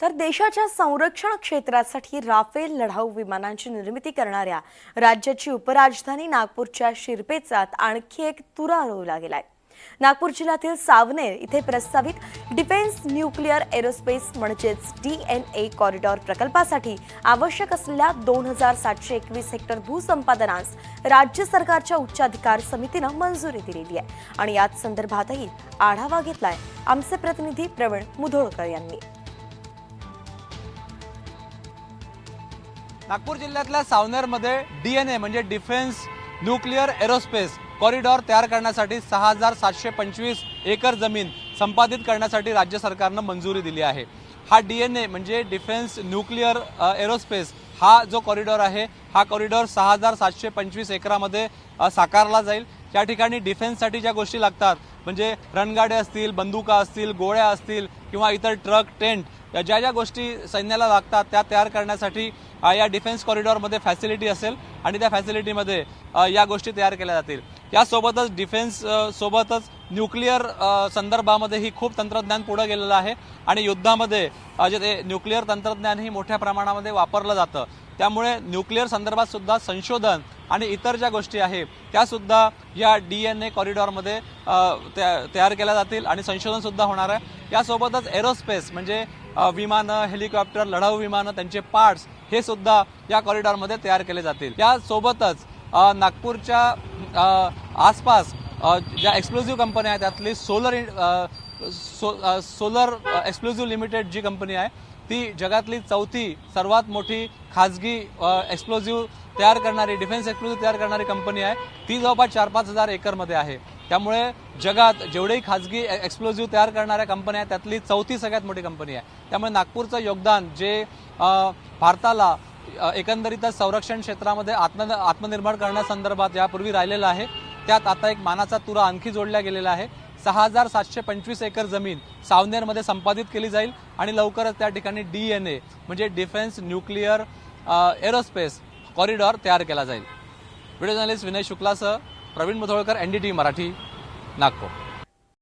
तर देशाच्या संरक्षण क्षेत्रासाठी राफेल लढाऊ विमानांची निर्मिती करणाऱ्या राज्याची उपराजधानी नागपूरच्या शिरपेचात आणखी एक तुरा रोवला गेलाय। नागपूर जिल्ह्यातील सावनेर इथे प्रस्तावित डिफेन्स न्यूक्लिअर एरोस्पेस म्हणजेच डीएनए कॉरिडॉर प्रकल्पासाठी आवश्यक असलेल्या 2721 हेक्टर भूसंपादनास राज्य सरकारच्या उच्चाधिकार समितीने मंजुरी दिलेली आहे आणि याच संदर्भातही आढावा घेतलाय आमचे प्रतिनिधी प्रवीण मुधोळकर यांनी। नागपूर जिल्ह्यातल्या सावनेरमध्ये डीएनए म्हणजे डिफेन्स न्यूक्लिअर एरोस्पेस कॉरिडॉर तयार करण्यासाठी 6725 एकर जमीन संपादित करण्यासाठी राज्य सरकारनं मंजुरी दिली आहे। हा डीएनए म्हणजे डिफेन्स न्यूक्लिअर एरोस्पेस हा जो कॉरिडॉर आहे हा कॉरिडॉर 6725 एकरामध्ये साकारला जाईल। त्या ठिकाणी डिफेन्ससाठी ज्या गोष्टी लागतात म्हणजे रणगाड्या असतील, बंदुका असतील, गोळ्या असतील किंवा इतर ट्रक, टेंट ज्या ज्या गोष्टी सैन्याला लागतात त्या तयार करण्यासाठी या डिफेन्स कॉरिडॉरमध्ये फॅसिलिटी असेल आणि त्या फॅसिलिटीमध्ये या गोष्टी तयार केल्या जातील। यासोबतच डिफेन्स सोबतच न्यूक्लिअर संदर्भामध्ये ही खूप तंत्रज्ञान पुढे गेलेलं आहे आणि युद्धामध्ये जे ते न्यूक्लिअर तंत्रज्ञानही मोठ्या प्रमाणामध्ये वापरलं जातं। त्यामुळे न्यूक्लिअर संदर्भात सुद्धा संशोधन आणि इतर ज्या गोष्टी आहेत त्या सुद्धा या डीएनए कॉरिडॉरमध्ये तयार केल्या जातील आणि संशोधन सुद्धा होणार आहे। यासोबतच एरोस्पेस म्हणजे विमानं, हेलिकॉप्टर, लढाऊ विमानं, त्यांचे पार्ट्स हे सुद्धा या कॉरिडॉरमध्ये तयार केले जातील। यासोबतच नागपूरच्या आसपास ज्या एक्सप्लोजिव्ह कंपन्या आहेत त्यातली सोलर एक्सप्लोजिव्ह लिमिटेड जी कंपनी आहे ती जगातली चौथी सर्वात मोठी खाजगी एक्सप्लोजिव्ह तयार करणारी डिफेन्स एक्सप्लोजिव्ह तयार करणारी कंपनी आहे। ती जवळपास 4-5 हजार एकरमध्ये आहे। त्यामुळे जगात जेवढेही खाजगी एक्सप्लोजिव्ह तयार करणाऱ्या कंपन्या आहेत त्यातली चौथी सगळ्यात मोठी कंपनी आहे। त्यामुळे नागपूरचं योगदान जे भारताला एकंदरीतच संरक्षण क्षेत्रामध्ये आत्मनिर्भर करण्यासंदर्भात यापूर्वी राहिलेलं आहे त्यात आता एक मानाचा तुरा आणखी जोडला गेलेला आहे। 6725 एकर जमीन सावनेरमध्ये संपादित केली जाईल आणि लवकरच त्या ठिकाणी डीएनए म्हणजे डिफेन्स न्यूक्लिअर एरोस्पेस कॉरिडॉर तयार केला जाईल। व्हिडिओ जर्नलिस्ट विनय शुक्लासह प्रवीण मुधोळकर, एनडीटीव्ही मराठी, नागपूर।